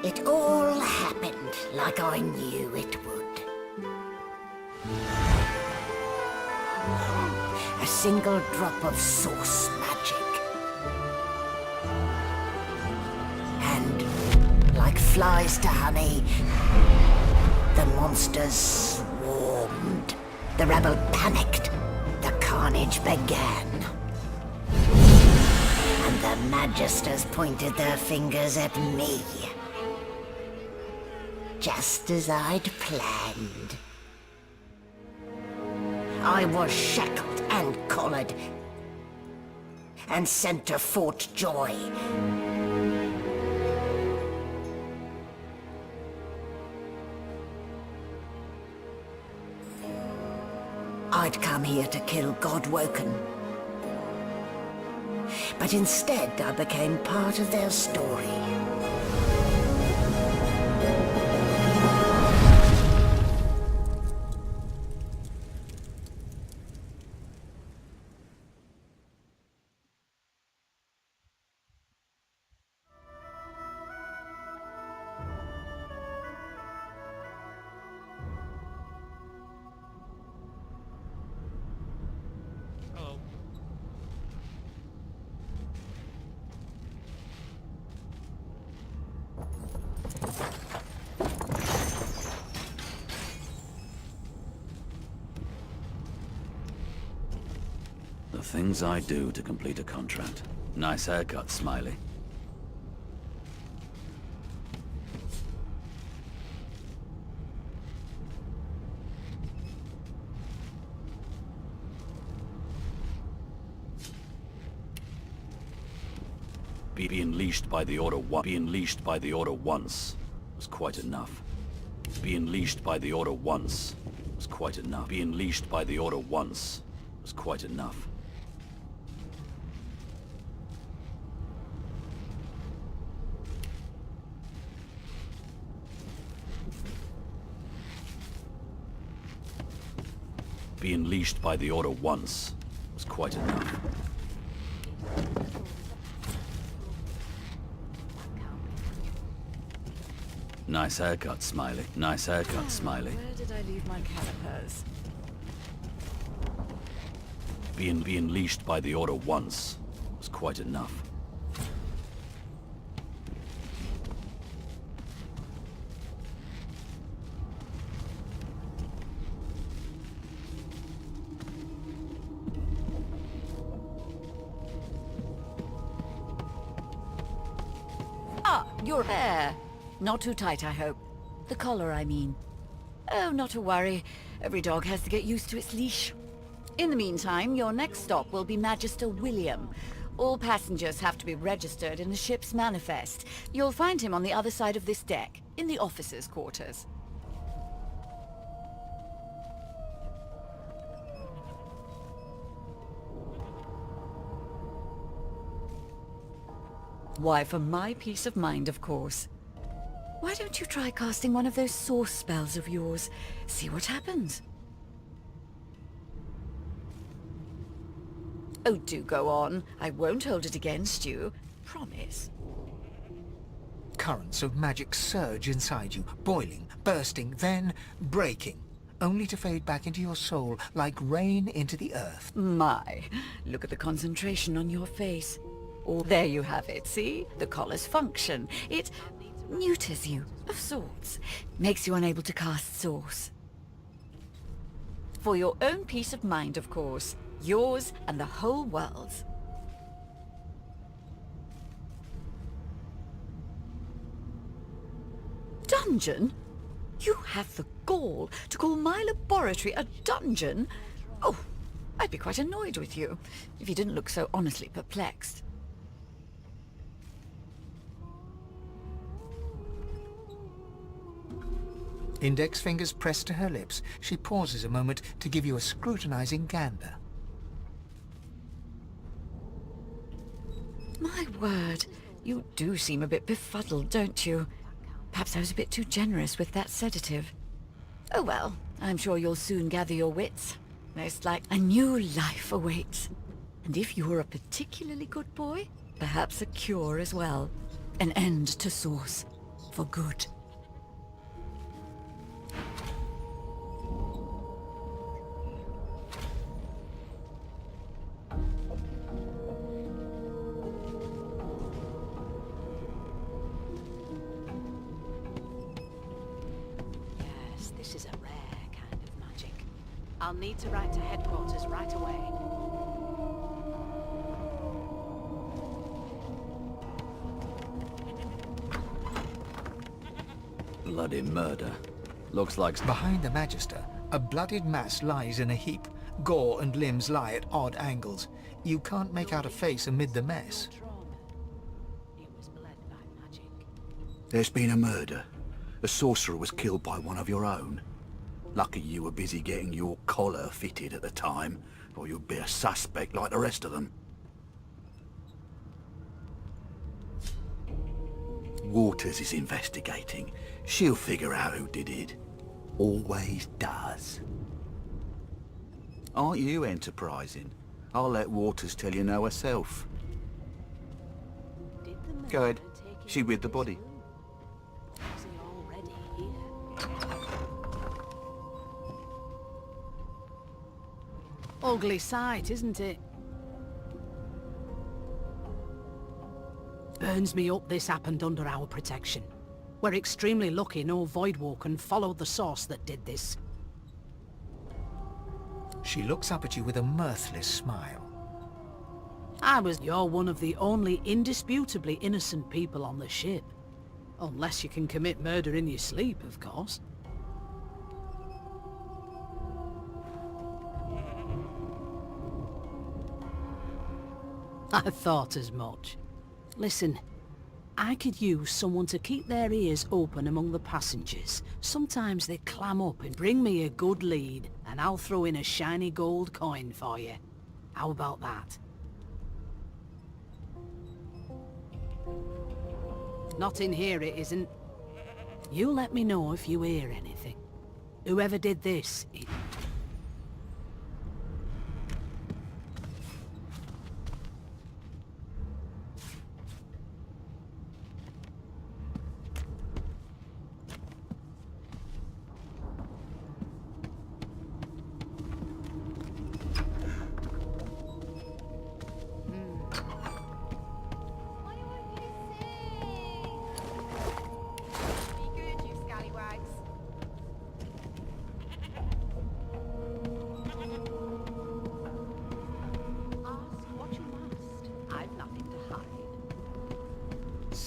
It all happened like I knew it would. A single drop of source magic. And, like flies to honey, the monsters swarmed. The rebel panicked. The carnage began. And the Magisters pointed their fingers at me. Just as I'd planned. I was shackled and collared, and sent to Fort Joy. I'd come here to kill Godwoken. But instead I became part of their story. The things I do to complete a contract. Nice haircut, Smiley. Be unleashed by the order once. Be unleashed by the order once was quite enough. Be unleashed by the order once was quite enough. Be unleashed by the order once was quite enough. Be unleashed by the order once was quite enough. Nice haircut, Smiley. Nice haircut, Smiley. Where did I leave my calipers? Be unleashed by the order once was quite enough. Your hair. Not too tight, I hope. The collar, I mean. Oh, not to worry. Every dog has to get used to its leash. In the meantime, your next stop will be Magister William. All passengers have to be registered in the ship's manifest. You'll find him on the other side of this deck, in the officers' quarters. Why, for my peace of mind, of course. Why don't you try casting one of those source spells of yours? See what happens. Oh, do go on. I won't hold it against you. Promise. Currents of magic surge inside you, boiling, bursting, then breaking, only to fade back into your soul like rain into the earth. My, look at the concentration on your face. Oh, there you have it, see? The collar's function. It neuters you, of sorts. Makes you unable to cast source. For your own peace of mind, of course. Yours and the whole world's. Dungeon? You have the gall to call my laboratory a dungeon? Oh, I'd be quite annoyed with you, if you didn't look so honestly perplexed. Index fingers pressed to her lips, she pauses a moment to give you a scrutinizing gander. My word, you do seem a bit befuddled, don't you? Perhaps I was a bit too generous with that sedative. Oh well, I'm sure you'll soon gather your wits. Most like a new life awaits. And if you're a particularly good boy, perhaps a cure as well. An end to source. For good. This is a rare kind of magic. I'll need to write to headquarters right away. Bloody murder. Looks like... Behind the Magister, a bloodied mass lies in a heap. Gore and limbs lie at odd angles. You can't make out a face amid the mess. It was bled by magic. There's been a murder. A sorcerer was killed by one of your own. Lucky you were busy getting your collar fitted at the time, or you'd be a suspect like the rest of them. Waters is investigating. She'll figure out who did it. Always does. Aren't you enterprising? I'll let Waters tell you no herself. Did the Go ahead. murderer take She him with the to body. his room? Was he already here? Ugly sight, isn't it? Burns me up this happened under our protection. We're extremely lucky no Voidwalker followed the source that did this. She looks up at you with a mirthless smile. You're one of the only indisputably innocent people on the ship. Unless you can commit murder in your sleep, of course. I thought as much. Listen, I could use someone to keep their ears open among the passengers. Sometimes they clam up and bring me a good lead, and I'll throw in a shiny gold coin for you. How about that? Not in here, it isn't. You let me know if you hear anything. Whoever did this, it...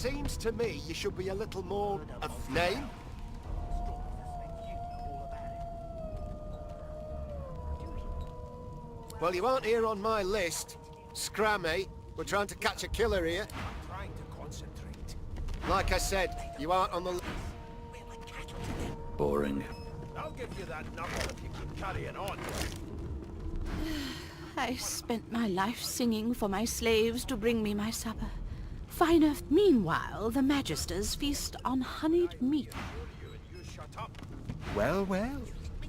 Seems to me you should be a little more of name. Well, you aren't here on my list. Scrammy, we're trying to catch a killer here. Trying to concentrate. Like I said, you aren't on the list. Boring. I'll give you that number if you keep carrying on. I spent my life singing for my slaves to bring me my supper. Finer. Meanwhile, the Magisters feast on honeyed meat. Well, well.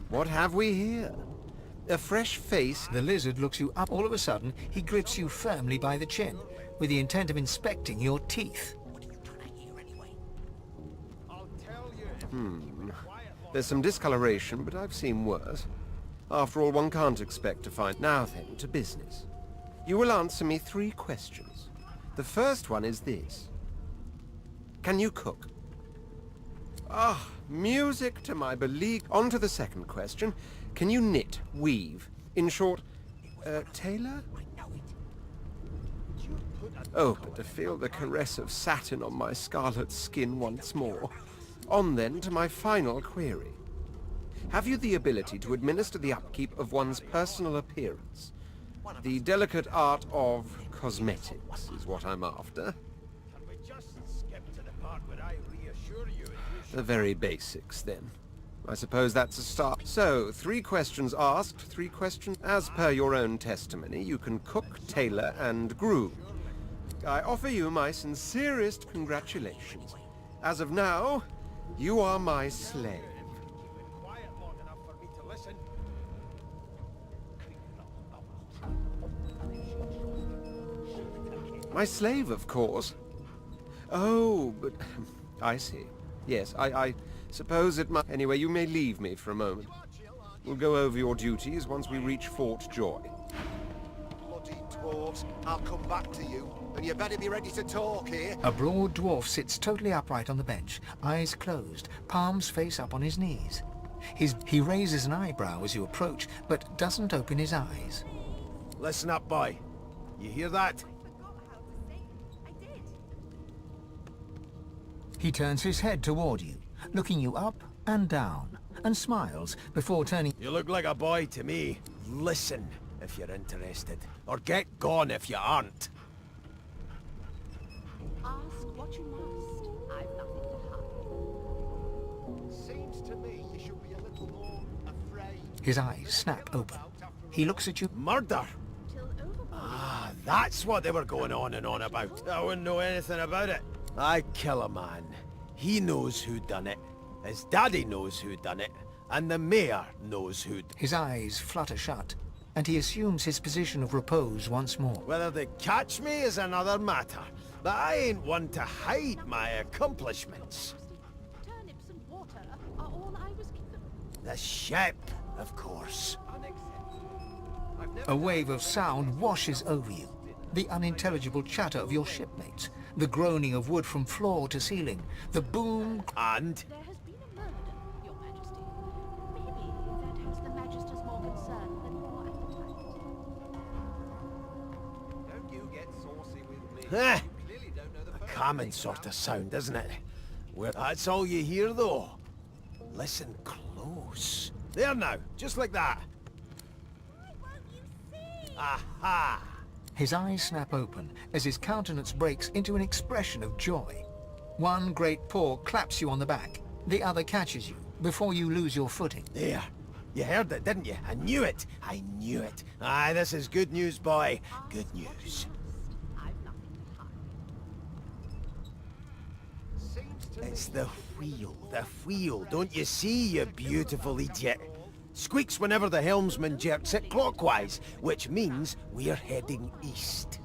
What have we here? A fresh face. The lizard looks you up. All of a sudden, he grips you firmly by the chin, with the intent of inspecting your teeth. There's some discoloration, but I've seen worse. After all, one can't expect to find... Now then, to business. You will answer me 3 questions. The first one is this. Can you cook? Ah, music to my beleaguered... On to the second question. Can you knit, weave? In short, tailor? Oh, but to feel the caress of satin on my scarlet skin once more. On then to my final query. Have you the ability to administer the upkeep of one's personal appearance? The delicate art of cosmetics is what I'm after. Can we just skip to the part where I reassure you The very basics, then. I suppose that's a start. So, 3 questions asked, 3 questions... As per your own testimony, you can cook, tailor, and groom. I offer you my sincerest congratulations. As of now, you are my slave. quiet long enough for me to listen. My slave, of course. Oh, but... I see. Yes, I suppose it might... Anyway, you may leave me for a moment. We'll go over your duties once we reach Fort Joy. Bloody dwarves. I'll come back to you. And you better be ready to talk here. A broad dwarf sits totally upright on the bench, eyes closed, palms face up on his knees. He raises an eyebrow as you approach, but doesn't open his eyes. Listen up, boy. You hear that? He turns his head toward you, looking you up and down, and smiles before turning... You look like a boy to me. Listen, if you're interested. Or get gone if you aren't. Ask what you must. I've nothing to hide. Seems to me you should be a little more afraid. His eyes snap open. He looks at you... Murder? Till overboard. Ah, that's what they were going on and on about. I wouldn't know anything about it. I kill a man. He knows who done it. His daddy knows who done it. And the mayor knows who... His eyes flutter shut, and he assumes his position of repose once more. Whether they catch me is another matter. But I ain't one to hide my accomplishments. Turnips and water are all I was given. The ship, of course. A wave of sound washes over you. The unintelligible chatter of your shipmates, the groaning of wood from floor to ceiling, the boom... And? There has been a murder, Your Majesty. Maybe that has the Magisters more concerned than your appetite. Don't you get saucy with me. Eh, You clearly don't know the a first common thing sort about of sound, isn't it? Well, that's all you hear, though. Listen close. There now, just like that. Why won't you see? Aha! His eyes snap open as his countenance breaks into an expression of joy. One great paw claps you on the back. The other catches you before you lose your footing. There. You heard it, didn't you? I knew it. I knew it. Aye, this is good news, boy. Good news. I've nothing to hide. Seems to It's the wheel. The wheel. Don't you see, you beautiful idiot? Squeaks whenever the helmsman jerks it clockwise, which means we're heading east.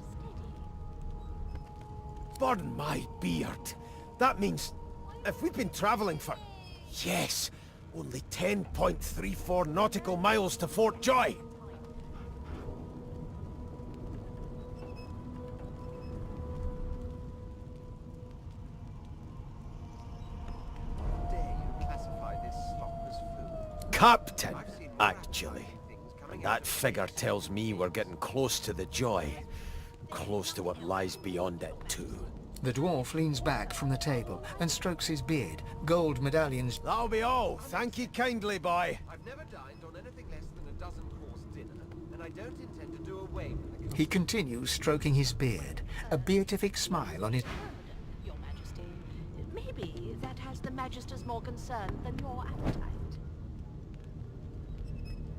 Burn my beard. That means if we've been travelling for... Yes, only 10.34 nautical miles to Fort Joy. dare you classify this slop as food? Captain, actually. And that figure tells me we're getting close to the Joy. Close to what lies beyond it, too. The dwarf leans back from the table and strokes his beard. Gold medallions. That'll be all. Thank you kindly, boy. I've never dined on anything less than a dozen-course dinner, and I don't intend to do away with the... He continues stroking his beard, a beatific smile on his... Your Majesty, maybe that has the Magisters more concerned than your appetite.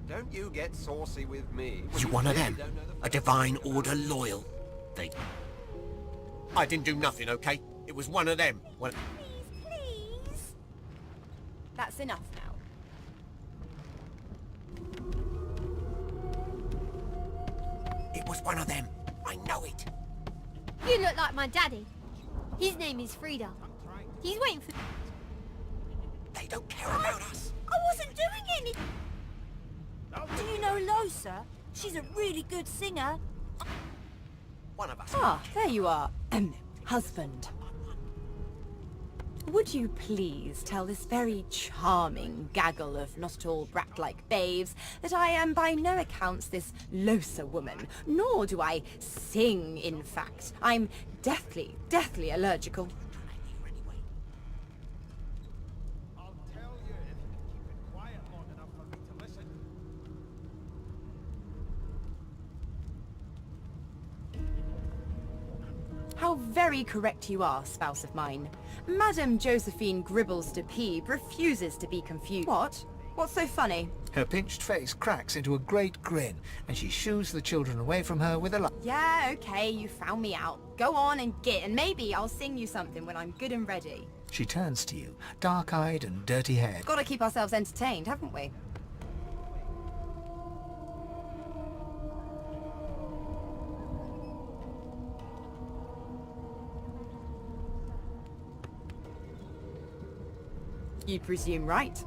Don't you get saucy with me. You one of them? A Divine Order loyal? I didn't do nothing, okay? It was one of them. Please, please. That's enough now. It was one of them. I know it. You look like my daddy. His name is Frida. He's waiting for... They don't care about us. I wasn't doing anything. Do you know Losa? She's a really good singer. One of us. Ah, there you are. Husband. Would you please tell this very charming gaggle of not-at-all brat-like babes that I am by no accounts this Losa woman, nor do I sing, in fact. I'm deathly allergical. I'll tell you if you can keep it quiet long enough for me to listen. How very correct you are, spouse of mine. Madame Josephine Gribbles de Peeb refuses to be confused. What? What's so funny? Her pinched face cracks into a great grin, and she shoos the children away from her with a laugh. Yeah, okay, you found me out. Go on and git, and maybe I'll sing you something when I'm good and ready. She turns to you, dark-eyed and dirty-haired. Gotta keep ourselves entertained, haven't we? You presume right.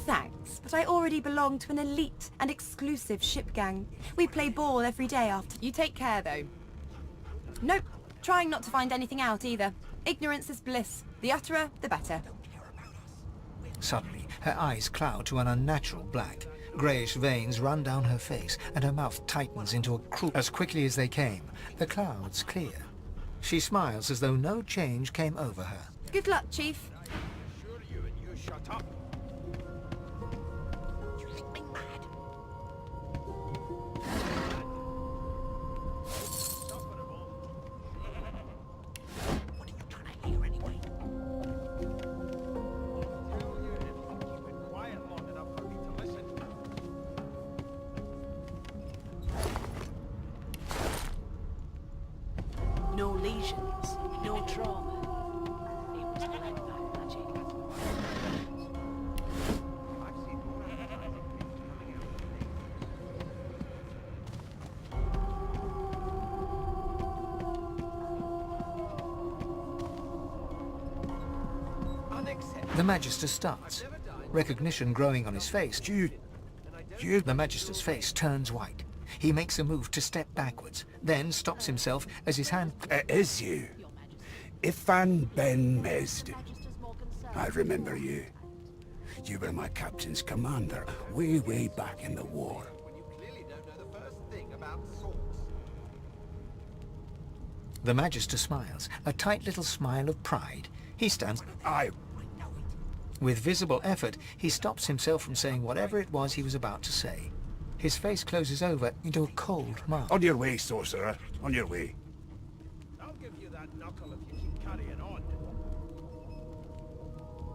Thanks, but I already belong to an elite and exclusive ship gang. We play ball every day after. You take care, though. Nope, trying not to find anything out either. Ignorance is bliss. The utterer, the better. Suddenly, her eyes cloud to an unnatural black. Greyish veins run down her face, and her mouth tightens into a cruel... As quickly as they came, the clouds clear. She smiles as though no change came over her. Good luck, Chief. I assure you, and you shut up. You think me mad? What are you trying to hear anyway? I'll tell you if you can keep it quiet long enough for me to listen. No lesions, no trauma. It was black magic. I've seen more advertising things coming out of the Unacceptable. The Magister starts, recognition growing on his face. The Magister's face turns white. He makes a move to step backwards, then stops himself as his hand... It is you. Ifan Ben Mesd. Magisters more concerned. I remember you. You were my captain's commander way back in the war. When you clearly don't know the first thing about swords. The Magister smiles, a tight little smile of pride. He stands... With visible effort, he stops himself from saying whatever it was he was about to say. His face closes over into a cold mask. On your way, sorcerer. On your way. I'll give you that knuckle if you keep carrying on.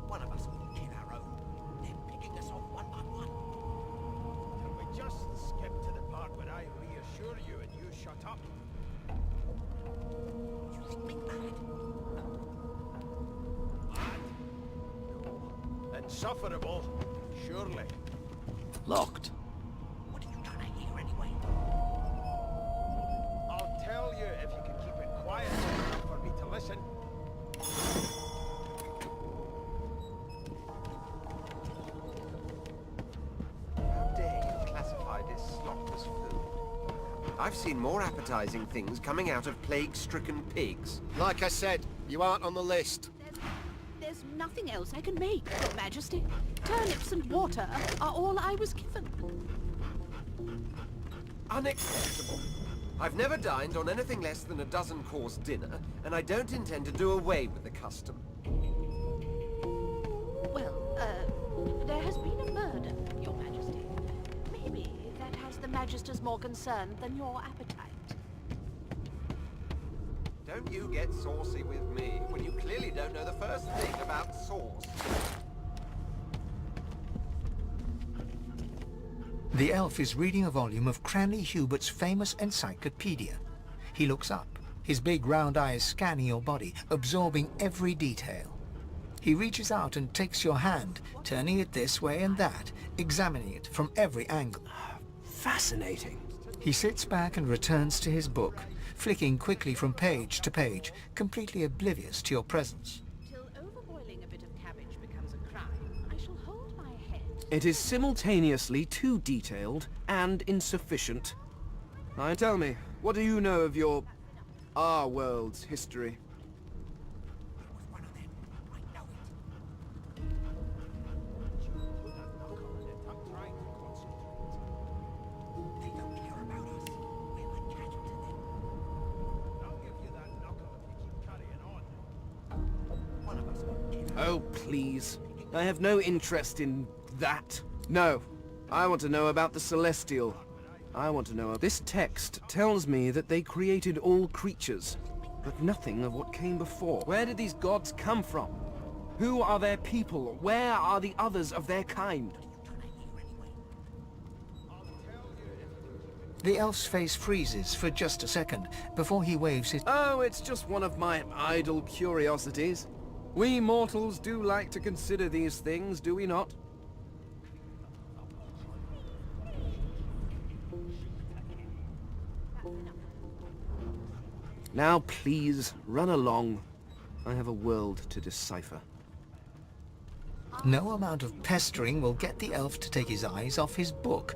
One of us will kill our own. They're picking us off one by one. Can we just skip to the part where I reassure you and you shut up? You think me mad? Mad? Insufferable, surely. Locked. What are you trying to hear anyway? I'll tell you if you can keep it quiet enough for me to listen. How dare you classify this slop as food? I've seen more appetizing things coming out of plague-stricken pigs. Like I said, you aren't on the list. There's There's nothing else I can make, Your Majesty. Turnips and water are all I was given. Unacceptable. I've never dined on anything less than a dozen-course dinner, and I don't intend to do away with the custom. Well, there has been a murder, Your Majesty. Maybe that has the Magisters more concerned than your appetite. Don't you get saucy with me when you clearly don't know the first thing about sauce. The elf is reading a volume of Cranley Hubert's famous encyclopedia. He looks up, his big round eyes scanning your body, absorbing every detail. He reaches out and takes your hand, turning it this way and that, examining it from every angle. Fascinating. He sits back and returns to his book, flicking quickly from page to page, completely oblivious to your presence. Till overboiling a bit of cabbage becomes a crime, I shall hold my head. It is simultaneously too detailed and insufficient. Now tell me, what do you know of our world's history? Oh, please. I have no interest in that. No. I want to know about the Celestial. I want to know... This text tells me that they created all creatures, but nothing of what came before. Where did these gods come from? Who are their people? Where are the others of their kind? The elf's face freezes for just a second before he waves his... Oh, it's just one of my idle curiosities. We mortals do like to consider these things, do we not? Now please, run along. I have a world to decipher. No amount of pestering will get the elf to take his eyes off his book.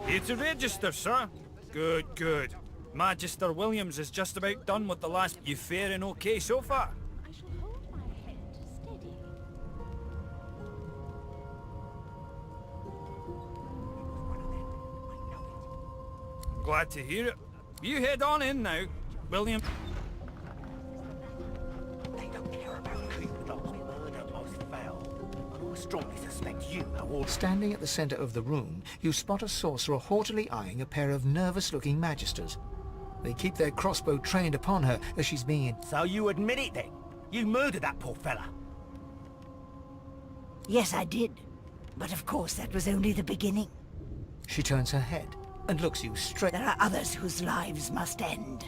Here to register, sir. Good, good. Magister Williams is just about done with the last... You faring okay so far? I shall hold my head steady. Glad to hear it. You head on in now, William. They don't care about who does murder most foul. And I strongly suspect you know all... Standing at the center of the room, you spot a sorcerer haughtily eyeing a pair of nervous-looking magisters. They keep their crossbow trained upon her as she's being... So you admit it then? You murdered that poor fella? Yes, I did. But of course, that was only the beginning. She turns her head and looks you straight... There are others whose lives must end.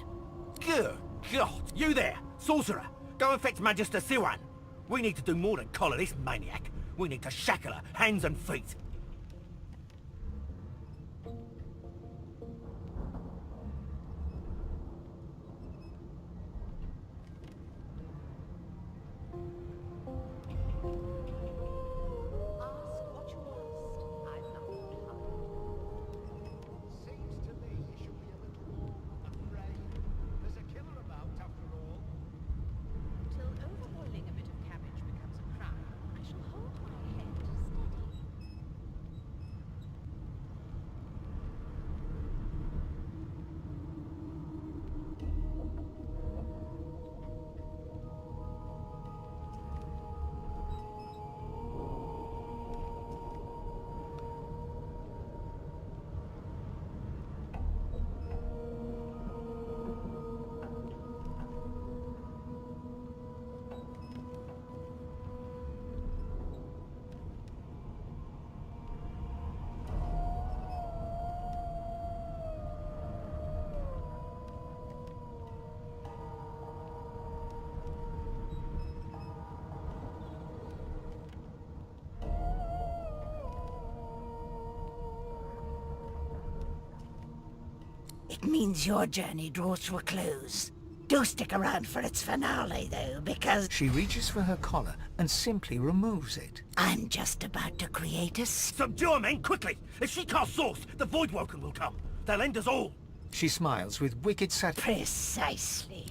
Good God! You there, sorcerer! Go and fetch Magister Siwan. We need to do more than collar this maniac. We need to shackle her, hands and feet. It means your journey draws to a close. Do stick around for its finale, though, because... She reaches for her collar and simply removes it. I'm just about to create a... Subdue her, men, quickly! If she casts source, the Voidwoken will come. They'll end us all. She smiles with wicked Precisely.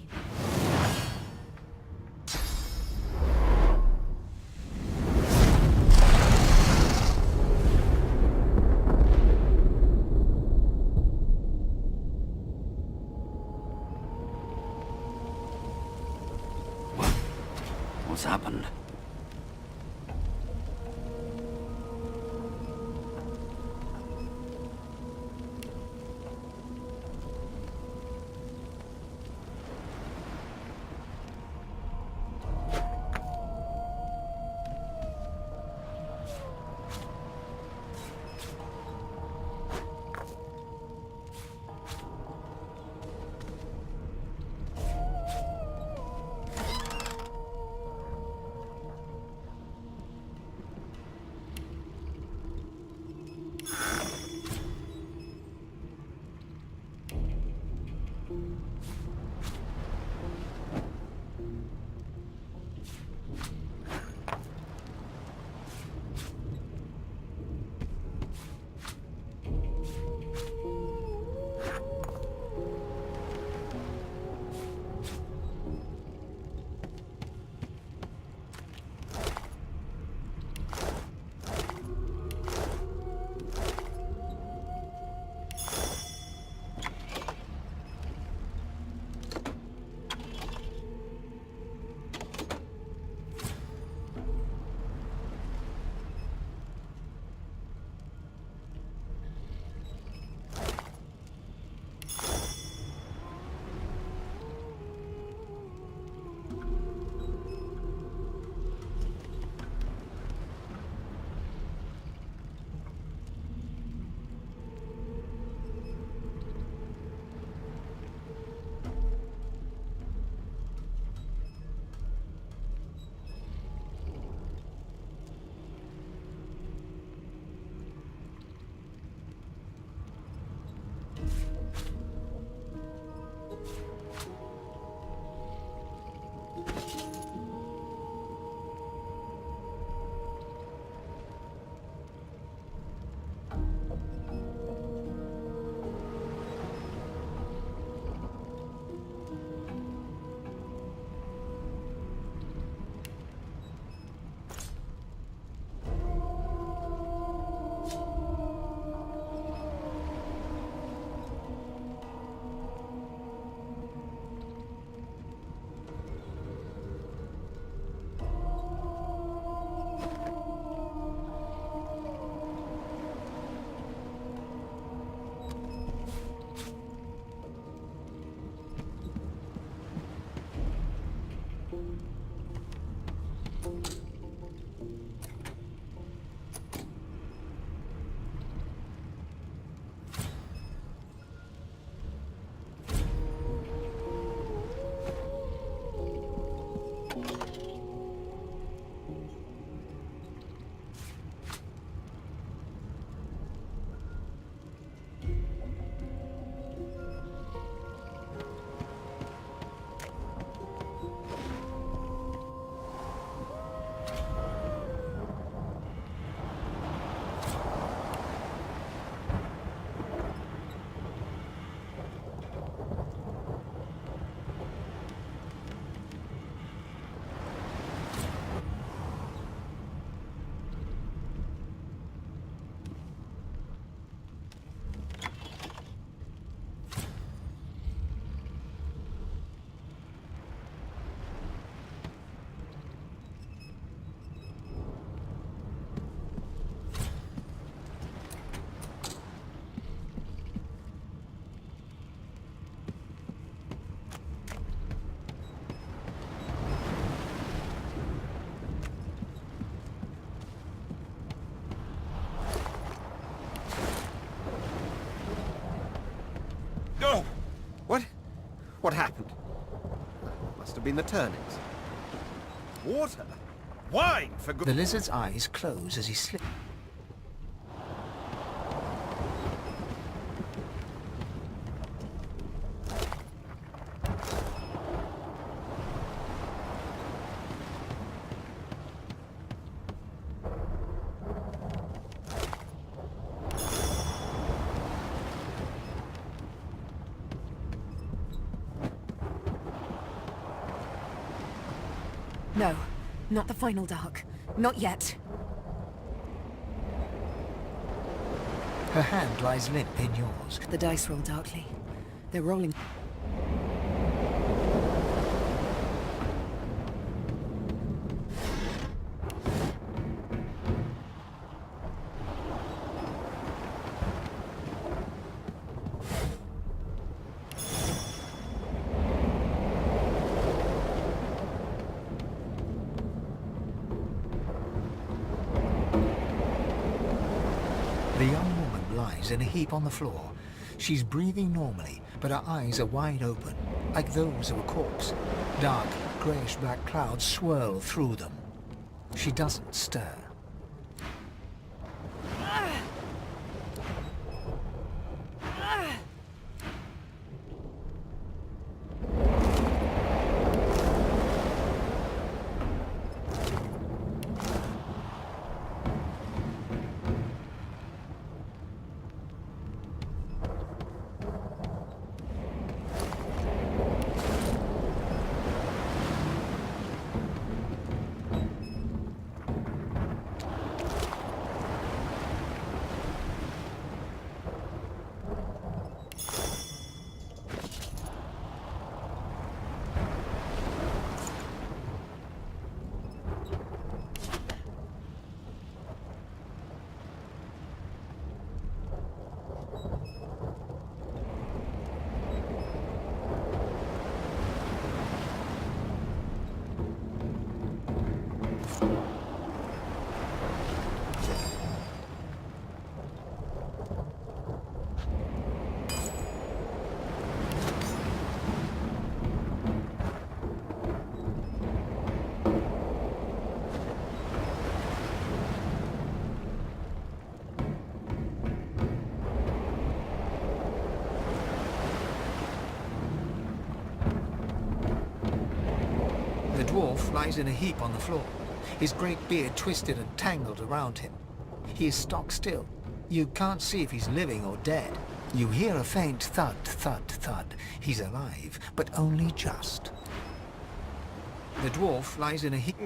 What happened? Must have been the turnings. Water? Wine, for good... The lizard's eyes close as he slips. No, not the final dark. Not yet. Her hand lies limp in yours. The dice roll darkly. They're rolling. The young woman lies in a heap on the floor. She's breathing normally, but her eyes are wide open, like those of a corpse. Dark, greyish-black clouds swirl through them. She doesn't stir. The dwarf lies in a heap on the floor, his great beard twisted and tangled around him. He is stock still. You can't see if he's living or dead. You hear a faint thud, thud, thud. He's alive, but only just. The dwarf lies in a heap...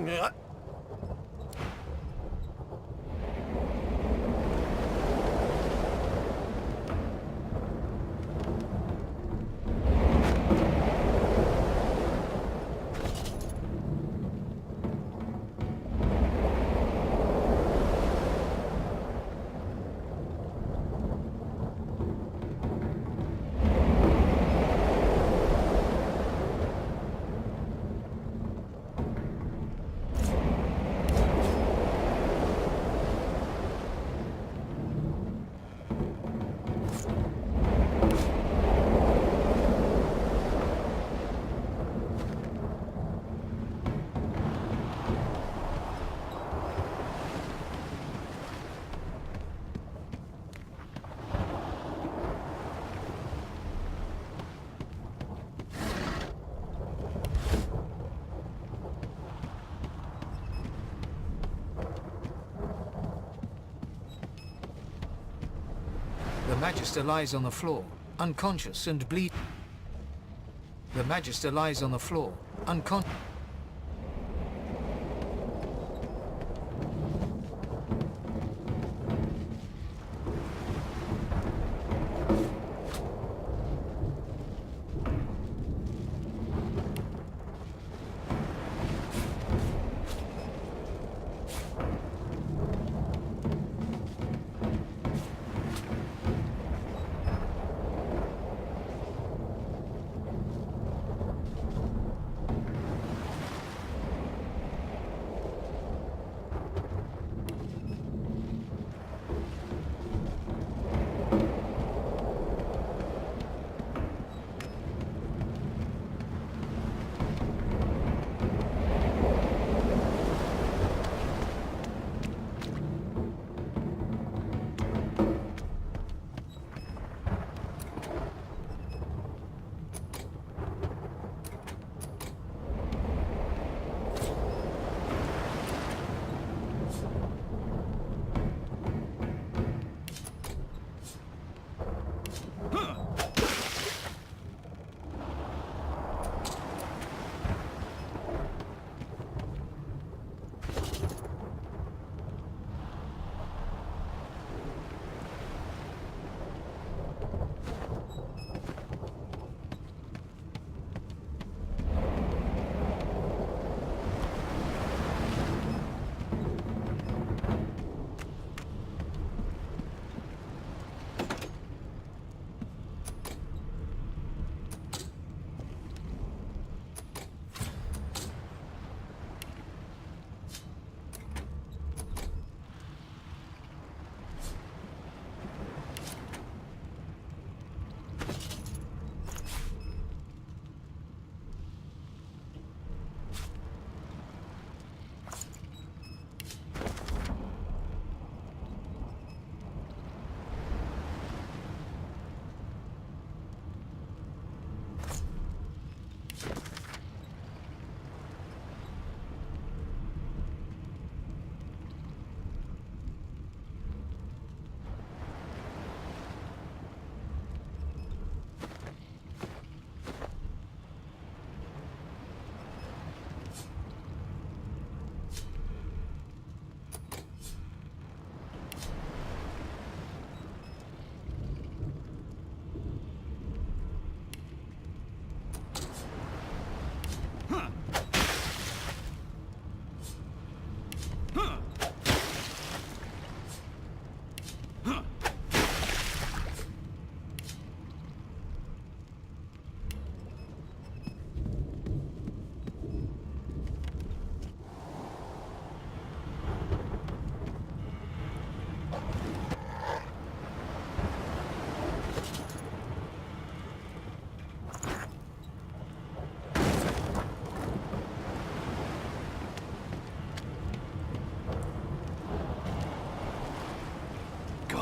The Magister lies on the floor, unconscious and bleeding. The Magister lies on the floor, unconscious.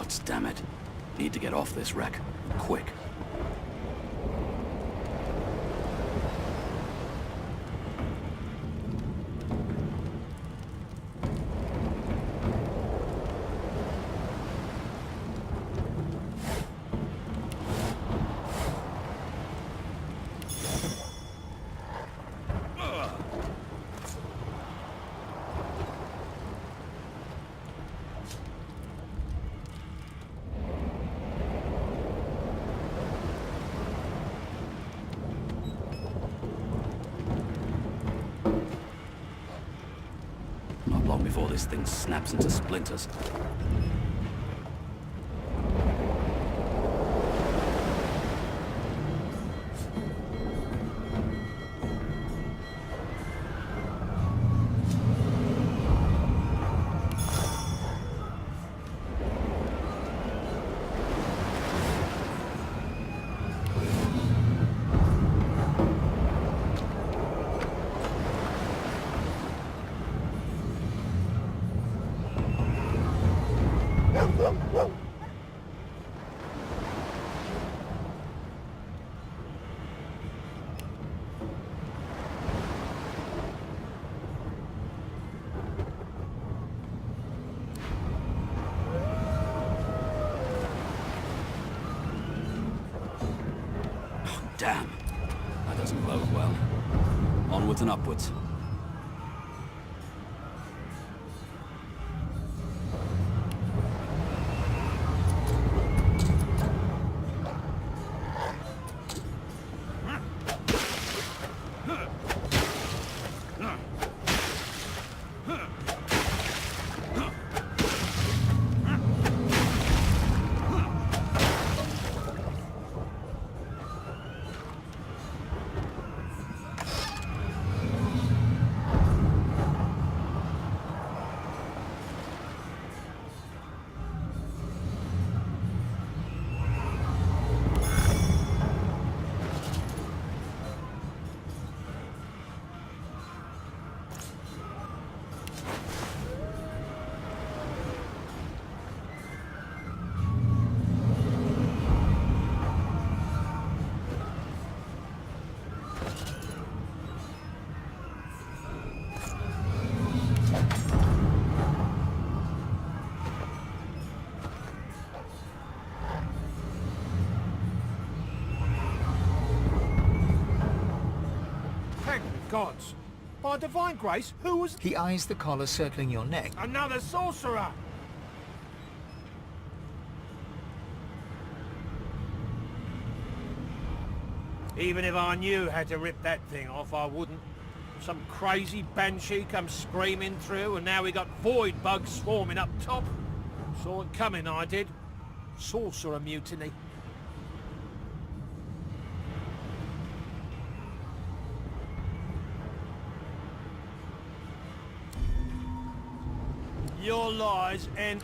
Gods damn it. Need to get off this wreck. Quick. Not long before this thing snaps into splinters. Damn. That doesn't bode well. Onwards and upwards. Gods. By divine grace, who was... He eyes the collar circling your neck. Another sorcerer! Even if I knew how to rip that thing off, I wouldn't. Some crazy banshee comes screaming through, and now we got void bugs swarming up top. Saw it coming, I did. Sorcerer mutiny. Your lies and...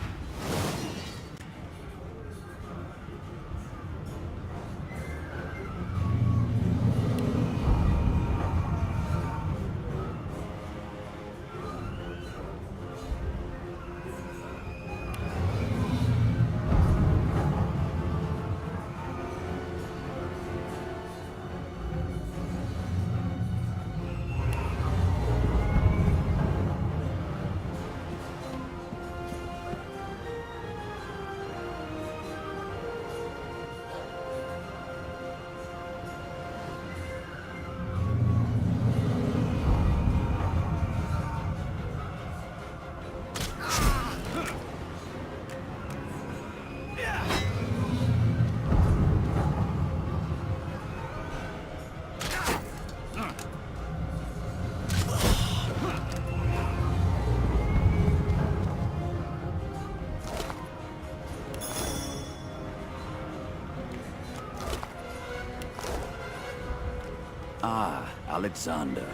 Ah, Alexander.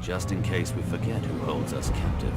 Just in case we forget who holds us captive.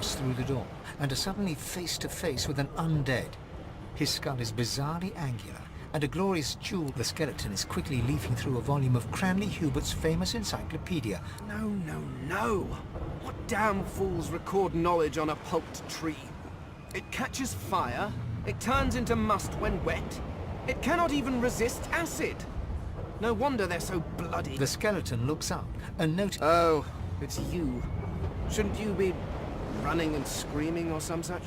busts through the door and are suddenly face to face with an undead. His skull is bizarrely angular, and a glorious jewel. The skeleton is quickly leafing through a volume of Cranley Hubert's famous encyclopedia. No, no, no! What damn fools record knowledge on a pulped tree? It catches fire, it turns into must when wet, it cannot even resist acid! No wonder they're so bloody. The skeleton looks up and notices... Oh, it's you. Shouldn't you be running and screaming or some such?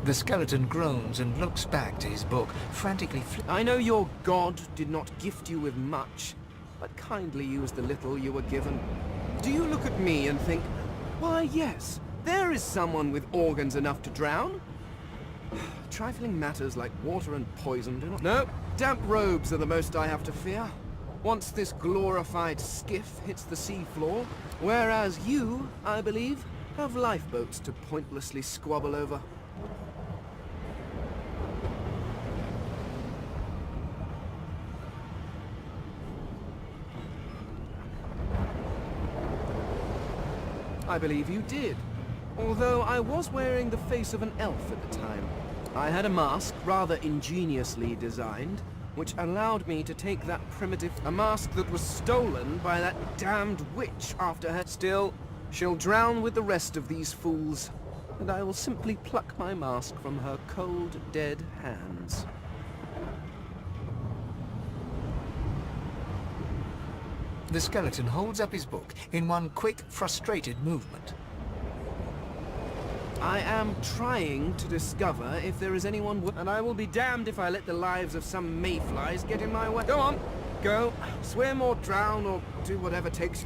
The skeleton groans and looks back to his book, frantically I know your god did not gift you with much, but kindly used the little you were given. Do you look at me and think, why yes, there is someone with organs enough to drown? Trifling matters like water and poison do not... No, damp robes are the most I have to fear. Once this glorified skiff hits the seafloor, whereas you, I believe, have lifeboats to pointlessly squabble over. I believe you did. Although I was wearing the face of an elf at the time. I had a mask, rather ingeniously designed, which allowed me to take that primitive... A mask that was stolen by that damned witch after her... Still, she'll drown with the rest of these fools, and I will simply pluck my mask from her cold, dead hands. The skeleton holds up his book in one quick, frustrated movement. I am trying to discover if there is anyone and I will be damned if I let the lives of some mayflies get in my way. Go on, go, swim or drown or do whatever takes...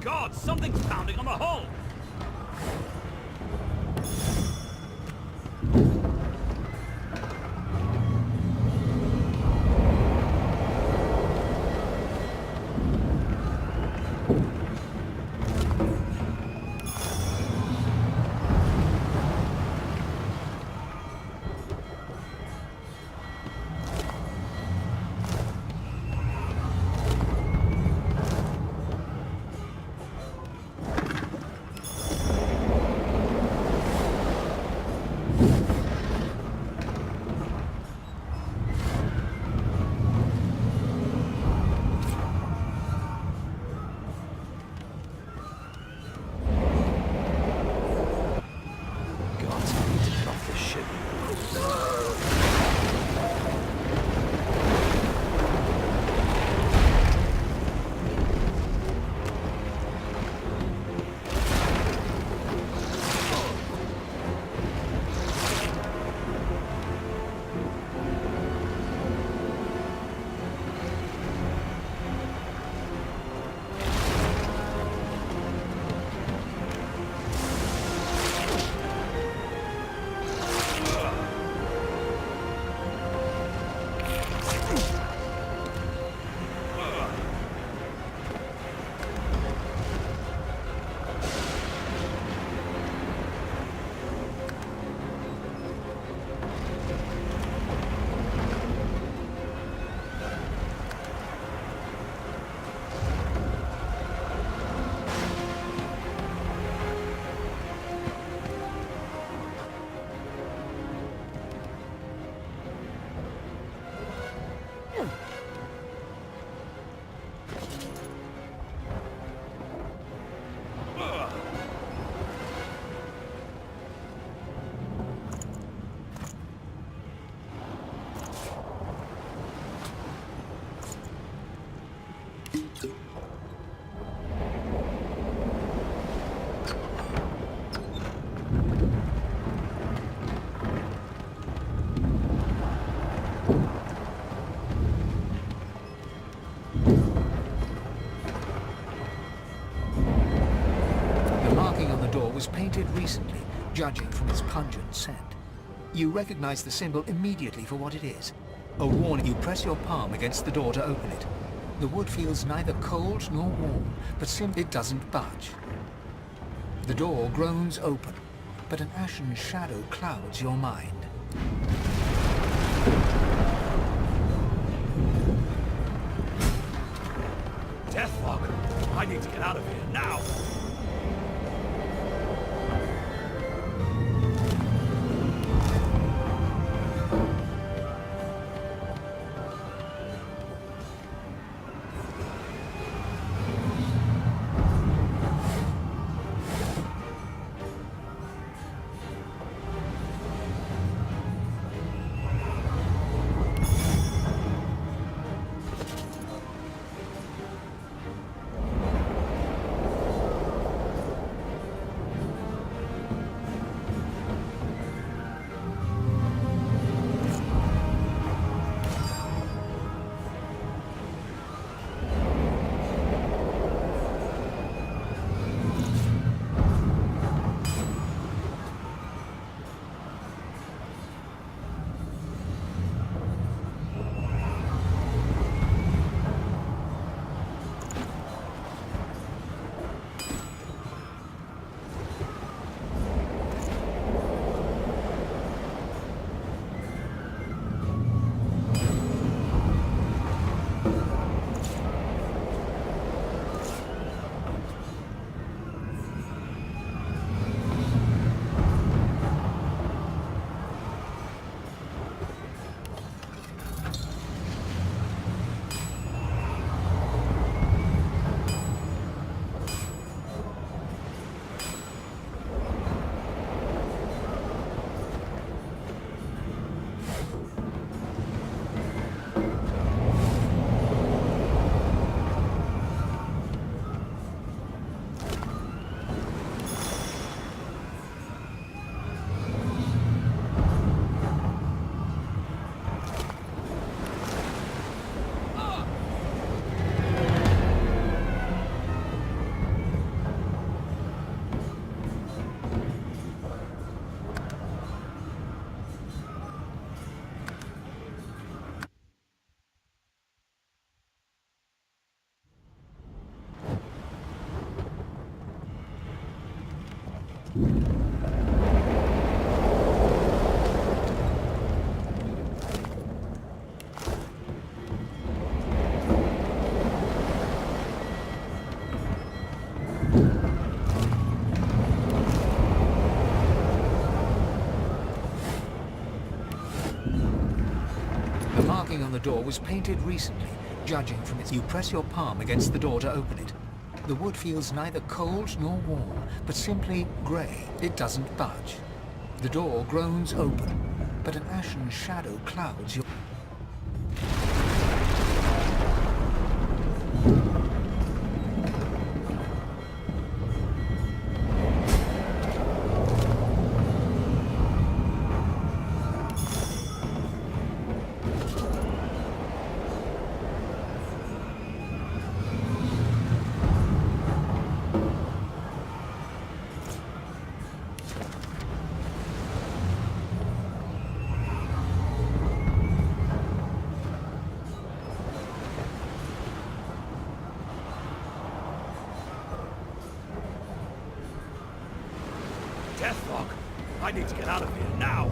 God, something's pounding on the hull! The marking on the door was painted recently, judging from its pungent scent. You recognize the symbol immediately for what it is. A warning. You press your palm against the door to open it. The wood feels neither cold nor warm, but simply it doesn't budge. The door groans open, but an ashen shadow clouds your mind. Deathlock! I need to get out of here now! The marking on the door was painted recently, judging from its... You press your palm against the door to open it. The wood feels neither cold nor warm, but simply grey. It doesn't budge. The door groans open, but an ashen shadow clouds your... Deathlock! I need to get out of here now!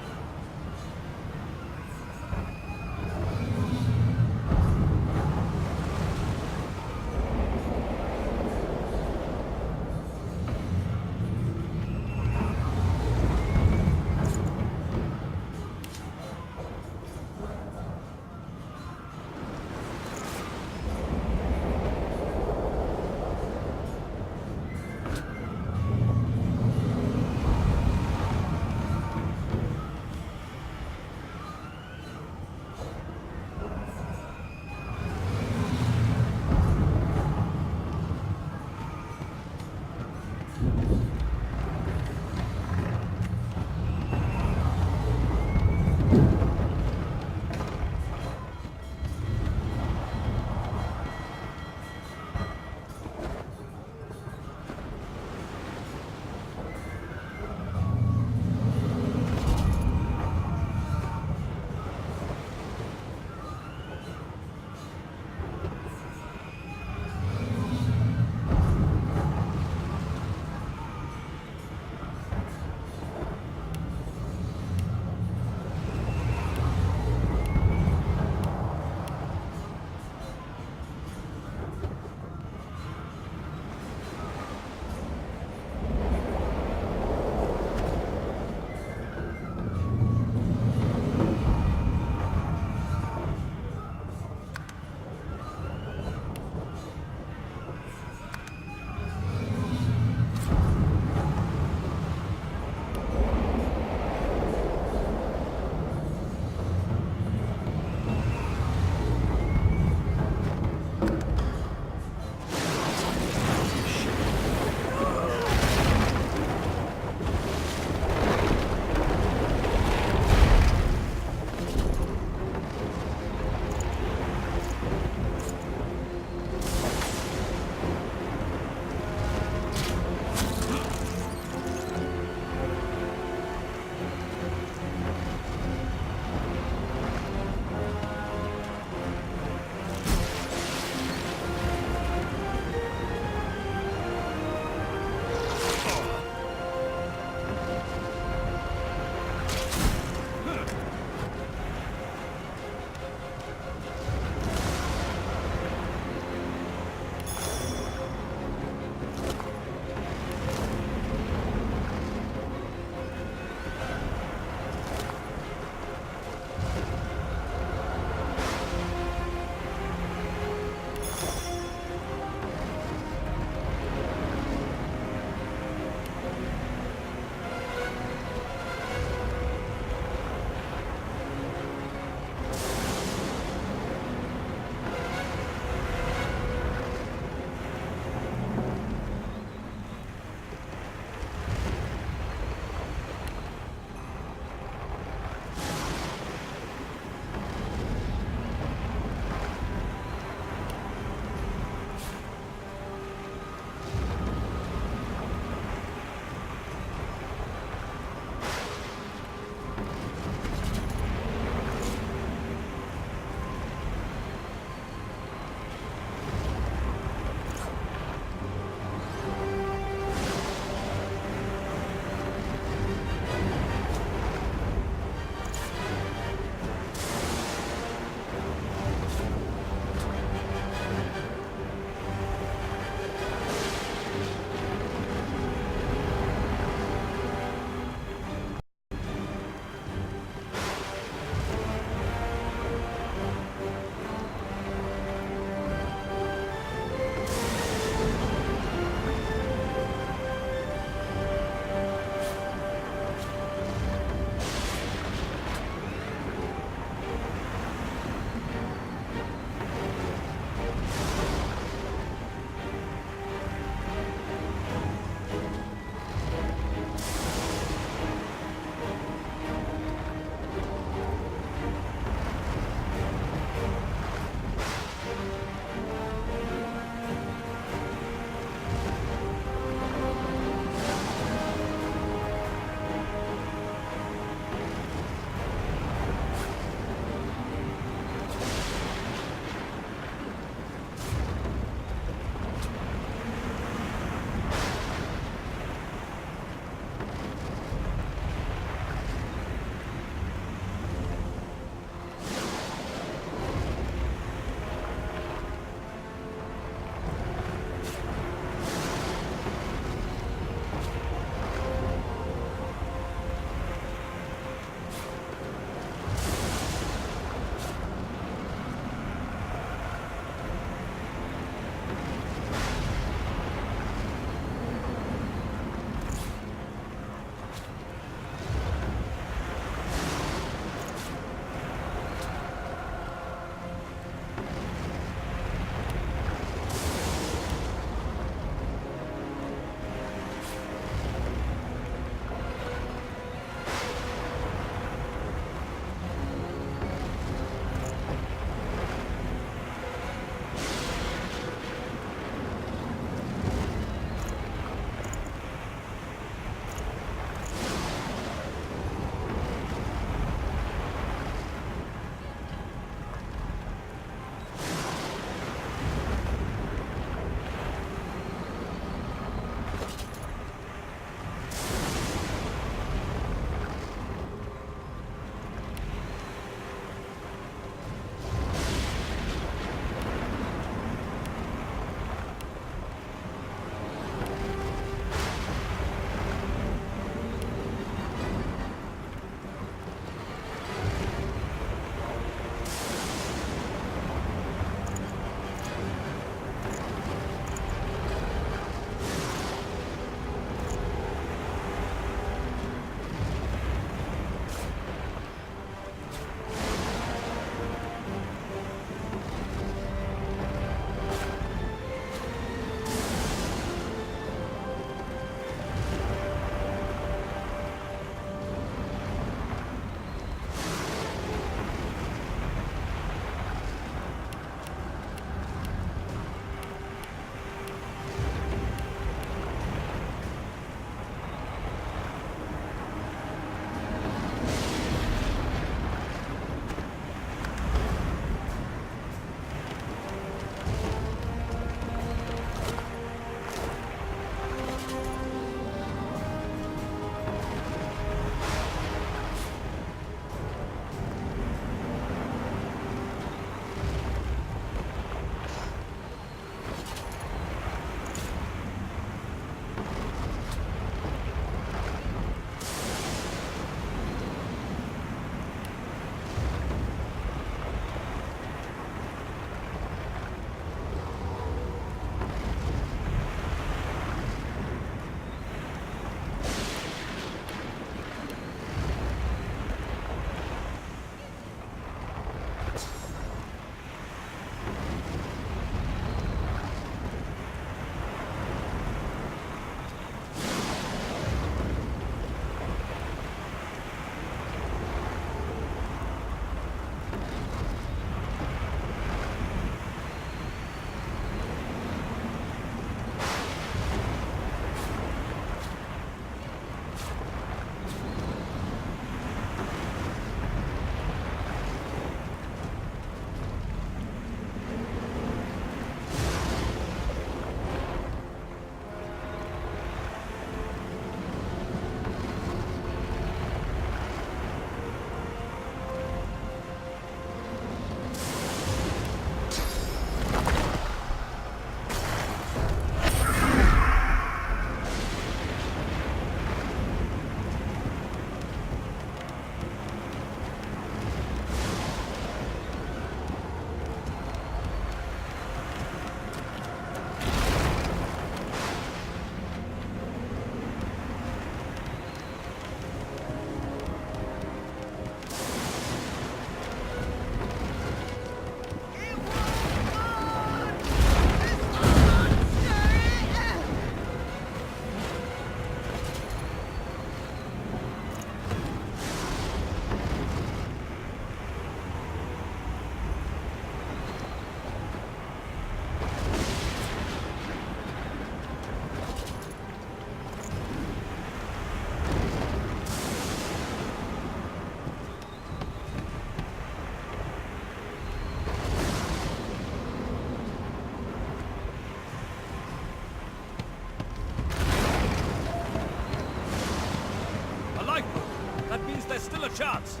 chance.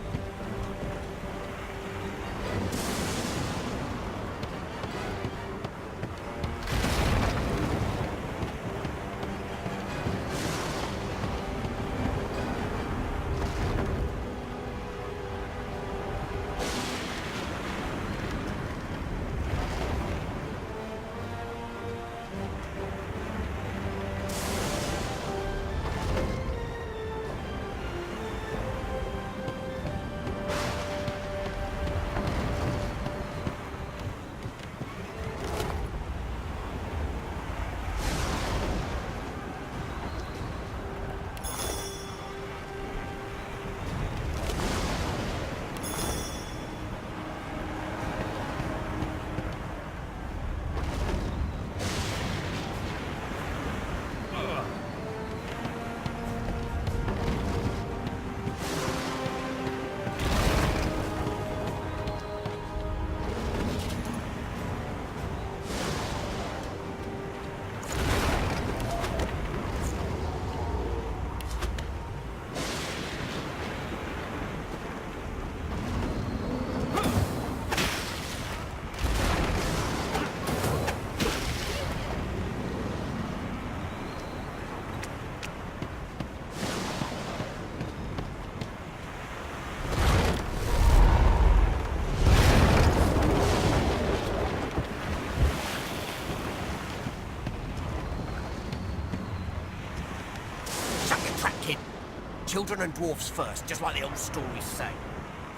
Children and dwarfs first, just like the old stories say.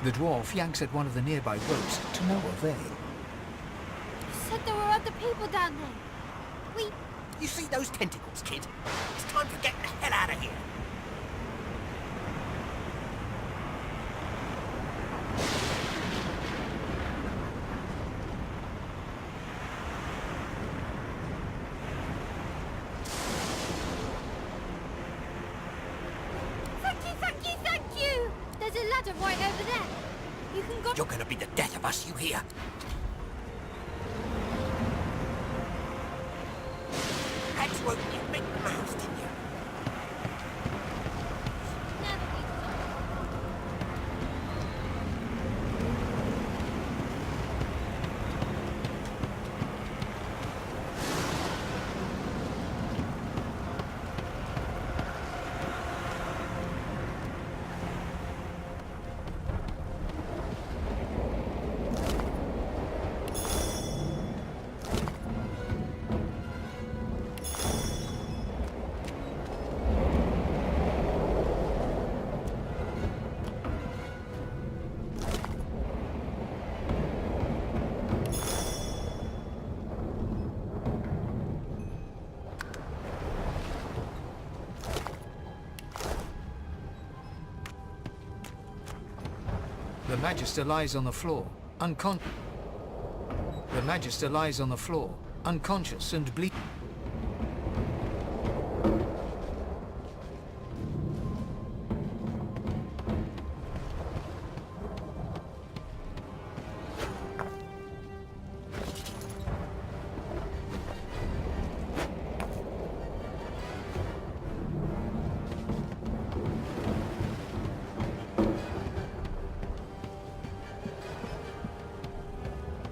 The dwarf yanks at one of the nearby ropes, to no avail. You said there were other people down there. You see those tentacles, kid? It's time for getting the hell out of here. Thank you! There's a ladder right over there. You can go... You're gonna be the death of us, you hear? Had to open your big mouth, didn't you? The Magister lies on the floor, The Magister lies on the floor, unconscious and bleeding.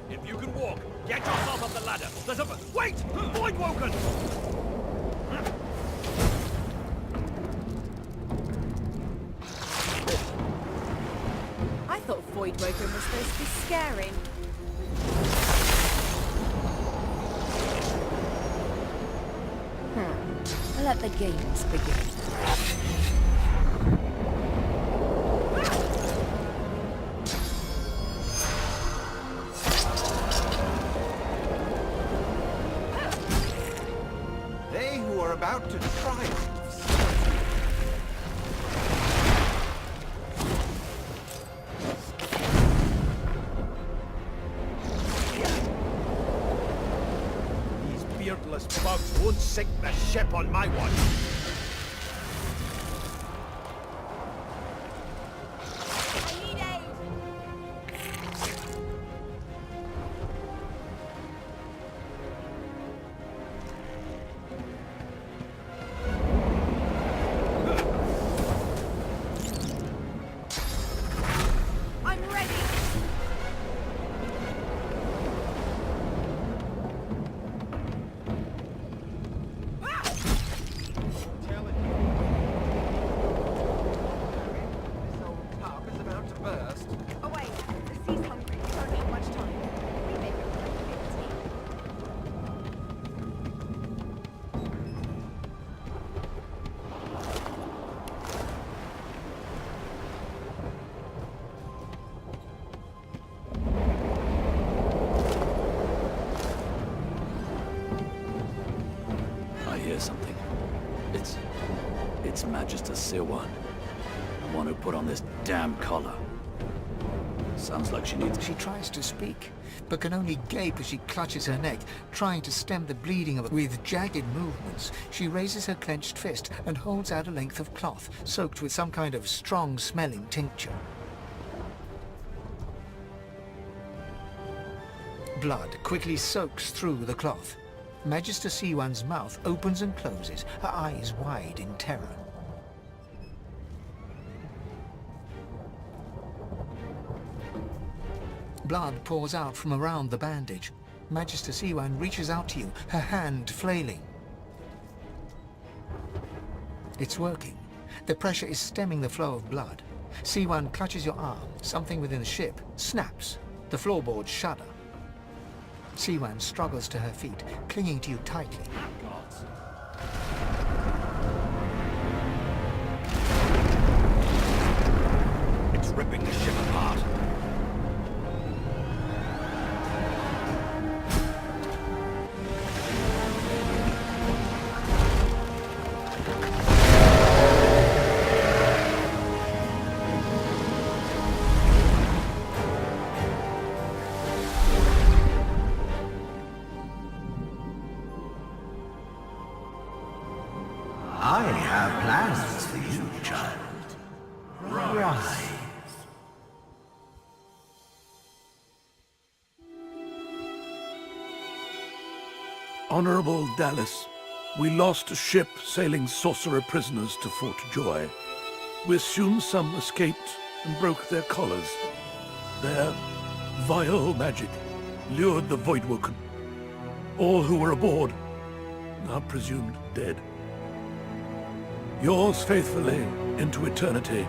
If you can walk, get yourself up the ladder. There's a... Wait! Void Woken! I thought Void Woken was supposed to be scary. Let the games begin. They who are about to triumph. These beardless bugs won't sink the ship on my watch. hear something. It's Magister Siwan, the one who put on this damn collar. Sounds like she needs... She tries to speak, but can only gape as she clutches her neck, trying to stem the bleeding of it. With jagged movements, she raises her clenched fist and holds out a length of cloth, soaked with some kind of strong-smelling tincture. Blood quickly soaks through the cloth. Magister Siwan's mouth opens and closes, her eyes wide in terror. Blood pours out from around the bandage. Magister Siwan reaches out to you, her hand flailing. It's working. The pressure is stemming the flow of blood. Siwan clutches your arm. Something within the ship snaps. The floorboards shudder. Siwan struggles to her feet, clinging to you tightly. It's ripping the ship apart. I have plans for you, child. Rise. Honorable Dallas, we lost a ship sailing sorcerer prisoners to Fort Joy. We assume some escaped and broke their collars. Their vile magic lured the Voidwoken. All who were aboard are presumed dead. Yours faithfully into eternity,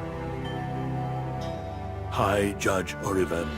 High Judge Oriven.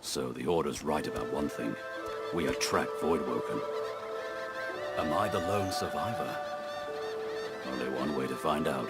So the Order's right about one thing. We attract Voidwoken. Am I the lone survivor? Only one way to find out.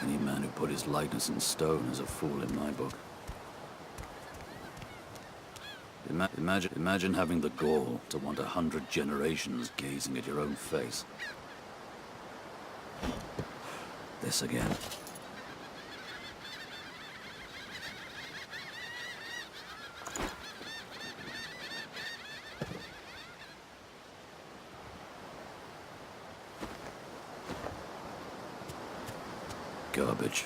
Any man who put his likeness in stone is a fool in my book. Imagine having the gall to want 100 generations gazing at your own face. This again. Garbage.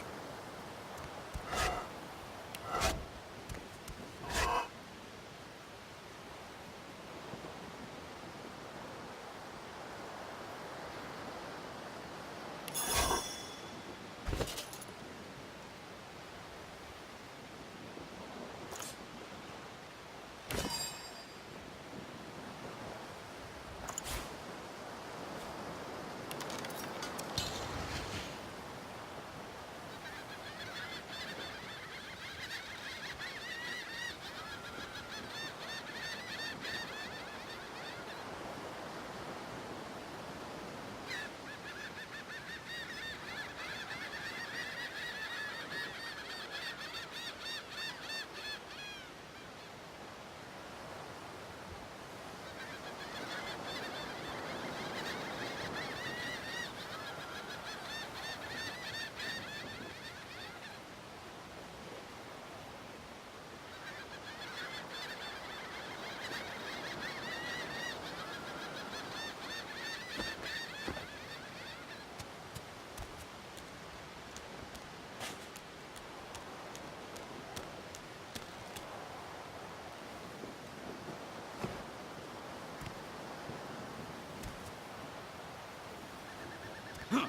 The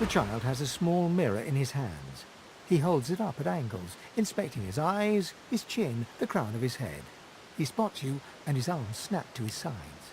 child has a small mirror in his hands. He holds it up at angles, inspecting his eyes, his chin, the crown of his head. He spots you, and his arms snap to his sides.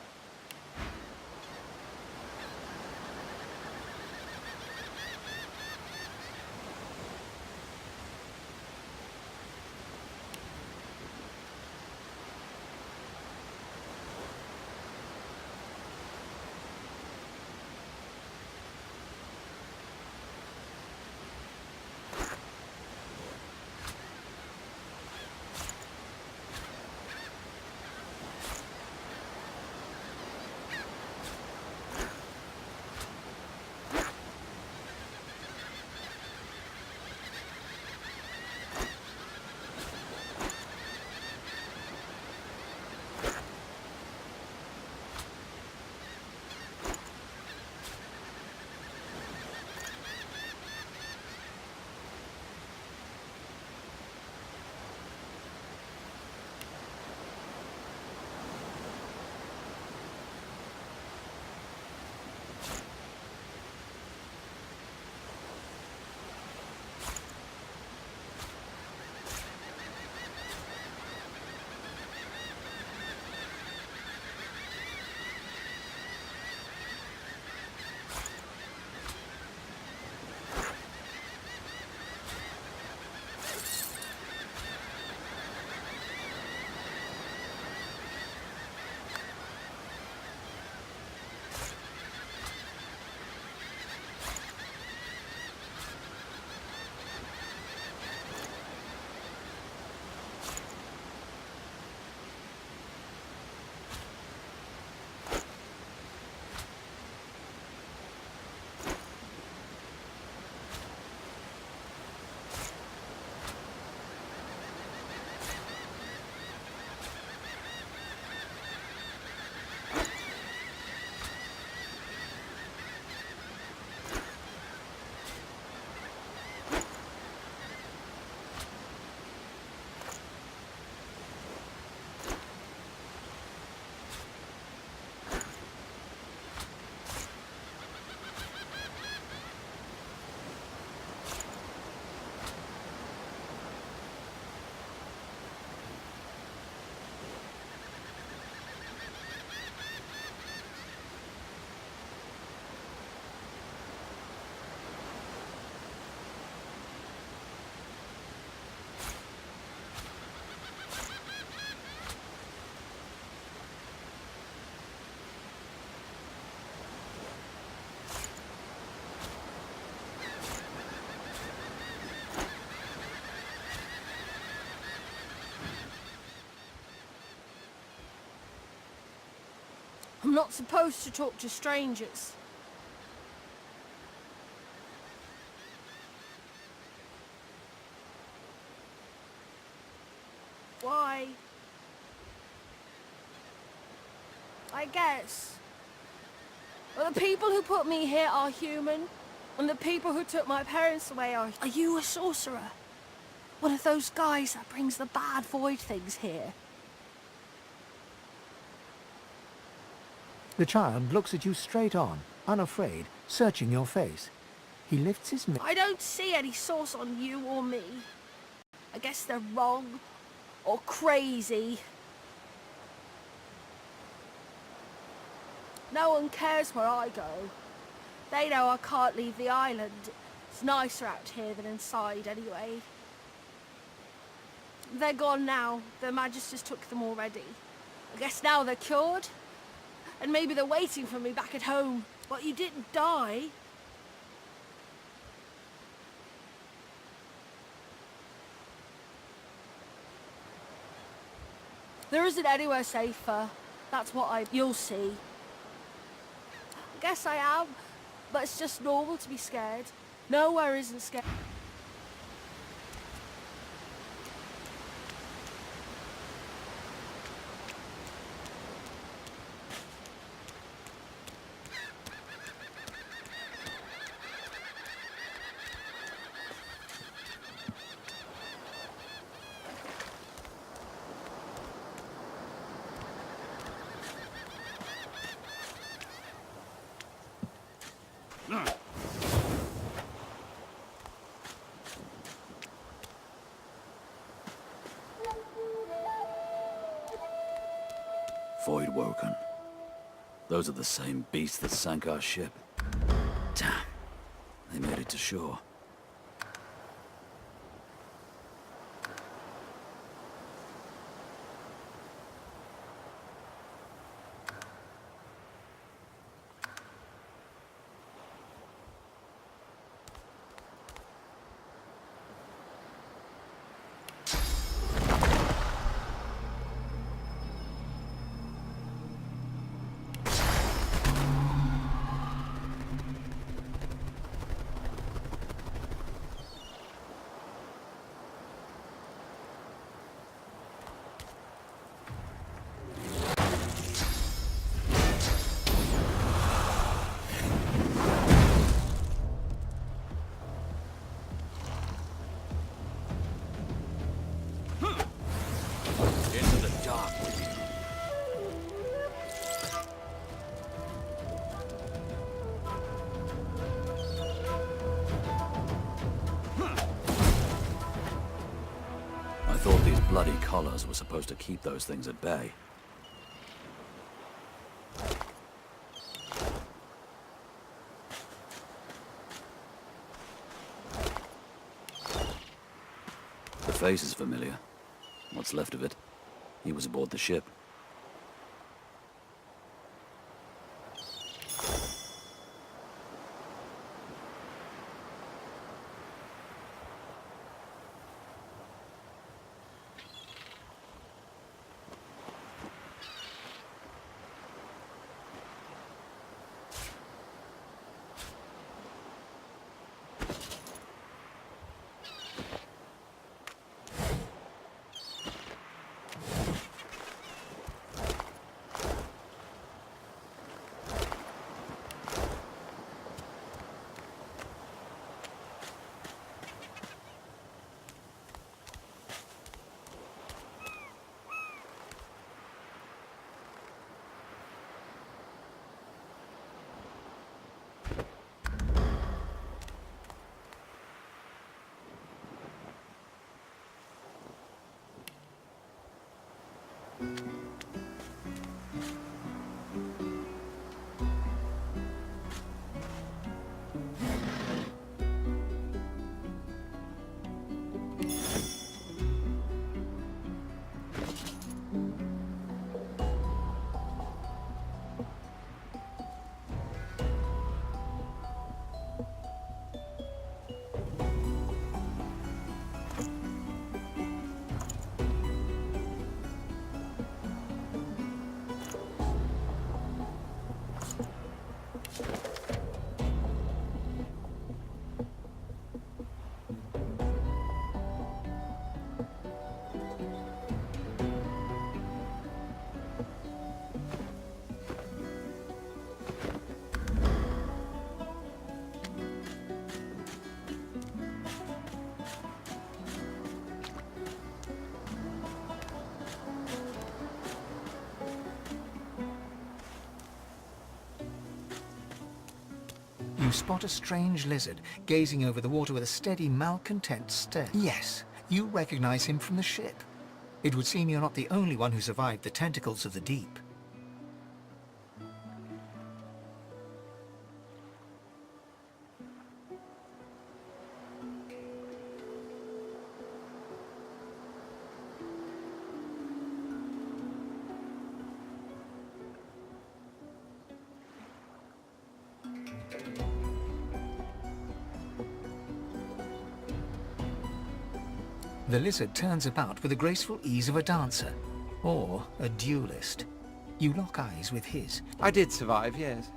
I'm not supposed to talk to strangers. Why? I guess. Well, the people who put me here are human, and the people who took my parents away are... Are you a sorcerer? One of those guys that brings the bad void things here? The child looks at you straight on, unafraid, searching your face. He lifts his... I don't see any source on you or me. I guess they're wrong, or crazy. No one cares where I go. They know I can't leave the island. It's nicer out here than inside anyway. They're gone now. The Magisters took them already. I guess now they're cured. And maybe they're waiting for me back at home. But you didn't die. There isn't anywhere safer. That's what you'll see. I guess I am, but it's just normal to be scared. Nowhere isn't scared. Void woken. Those are the same beasts that sank our ship. Damn. They made it to shore. Into the dark with you. I thought these bloody collars were supposed to keep those things at bay. The face is familiar. What's left of it? He was aboard the ship. You spot a strange lizard, gazing over the water with a steady, malcontent stare. Yes, you recognize him from the ship. It would seem you're not the only one who survived the tentacles of the deep. The lizard turns about with the graceful ease of a dancer, or a duelist. You lock eyes with his. I did survive, yes.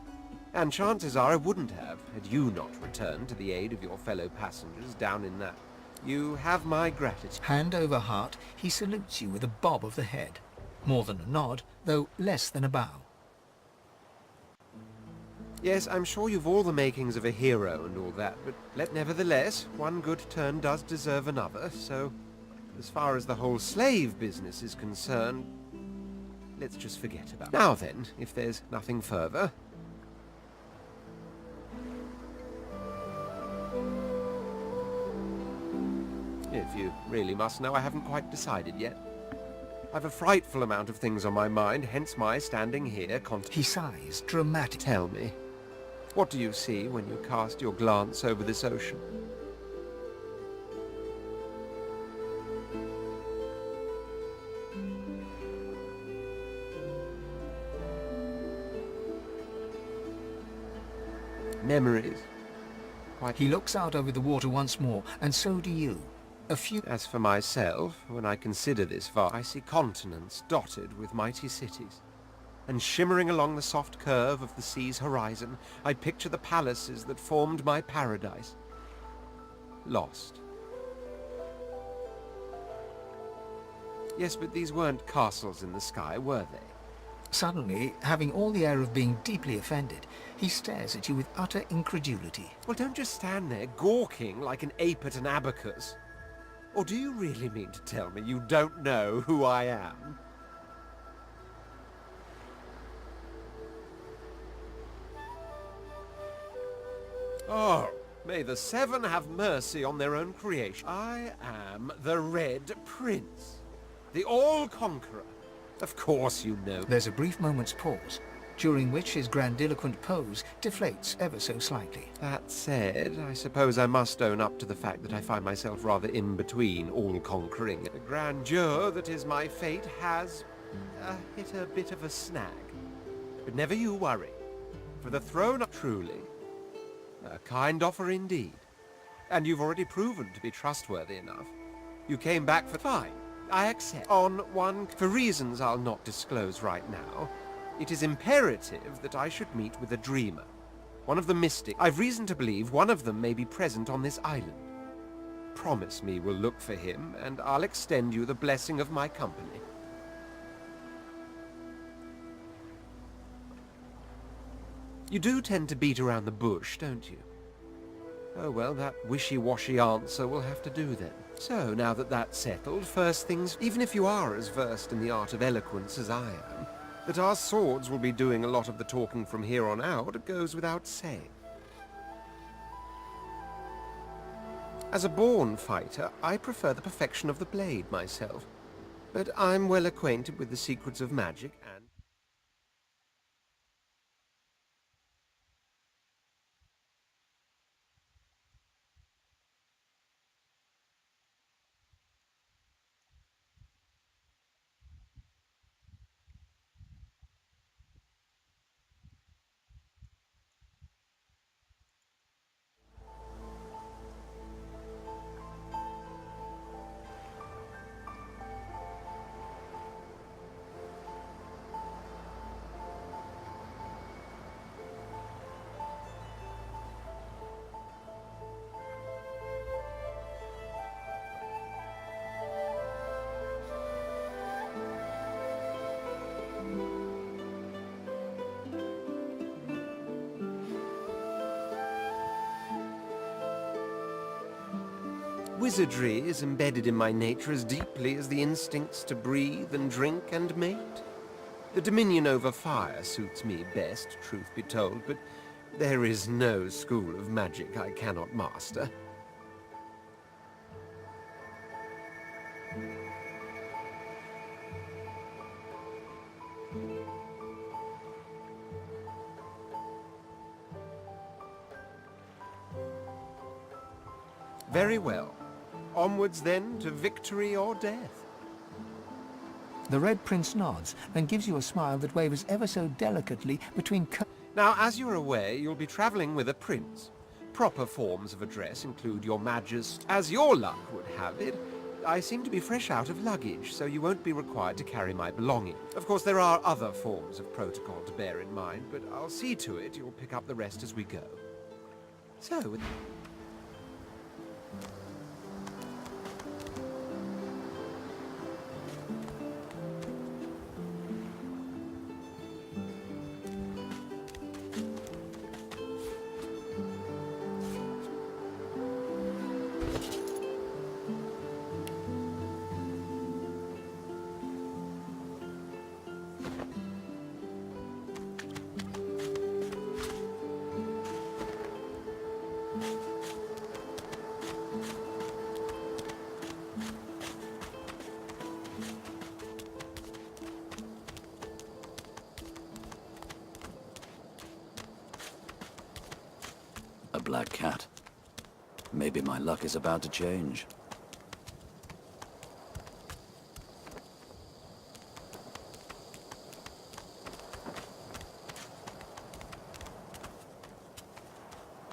And chances are I wouldn't have, had you not returned to the aid of your fellow passengers down in that. You have my gratitude. Hand over heart, he salutes you with a bob of the head. More than a nod, though less than a bow. Yes, I'm sure you've all the makings of a hero and all that, but nevertheless, one good turn does deserve another, so as far as the whole slave business is concerned, let's just forget about it. Now then, if there's nothing further... If you really must know, I haven't quite decided yet. I've a frightful amount of things on my mind, hence my standing here He sighs, dramatic. Tell me, what do you see when you cast your glance over this ocean? Memories. He looks out over the water once more, and so do you. A few... As for myself, when I consider this I see continents dotted with mighty cities. And shimmering along the soft curve of the sea's horizon, I picture the palaces that formed my paradise. Lost. Yes, but these weren't castles in the sky, were they? Suddenly, having all the air of being deeply offended, he stares at you with utter incredulity. Well, don't just stand there gawking like an ape at an abacus. Or do you really mean to tell me you don't know who I am? Oh, may the Seven have mercy on their own creation. I am the Red Prince, the All-Conqueror. Of course you know. There's a brief moment's pause, during which his grandiloquent pose deflates ever so slightly. That said, I suppose I must own up to the fact that I find myself rather in between all-conquering. The grandeur that is my fate has hit a bit of a snag. But never you worry, for the throne truly, a kind offer indeed. And you've already proven to be trustworthy enough. You came back for... Fine, I accept. On one... For reasons I'll not disclose right now, it is imperative that I should meet with a dreamer. One of the mystics. I've reason to believe one of them may be present on this island. Promise me we'll look for him, and I'll extend you the blessing of my company. You do tend to beat around the bush, don't you? Oh well, that wishy-washy answer will have to do then. So, now that that's settled, first things, even if you are as versed in the art of eloquence as I am, that our swords will be doing a lot of the talking from here on out goes without saying. As a born fighter, I prefer the perfection of the blade myself, but I'm well acquainted with the secrets of magic and... Wizardry is embedded in my nature as deeply as the instincts to breathe and drink and mate. The dominion over fire suits me best, truth be told, but there is no school of magic I cannot master. Very well. Onwards then to victory or death. The Red Prince nods and gives you a smile that wavers ever so delicately between... Now, as you're aware, you'll be traveling with a prince. Proper forms of address include Your Majesty. As your luck would have it, I seem to be fresh out of luggage, so you won't be required to carry my belongings. Of course, there are other forms of protocol to bear in mind, but I'll see to it you'll pick up the rest as we go. So... black cat. Maybe my luck is about to change.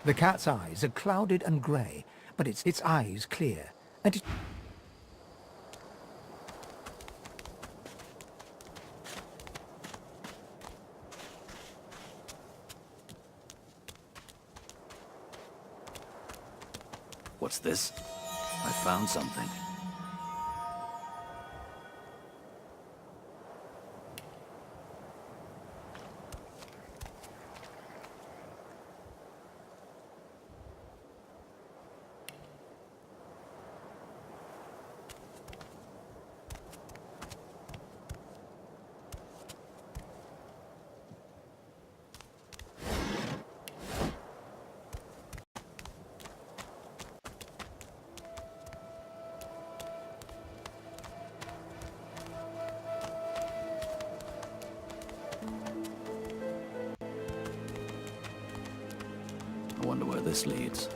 The cat's eyes are clouded and grey, but its eyes clear, and it... What's this? I found something. I wonder where this leads.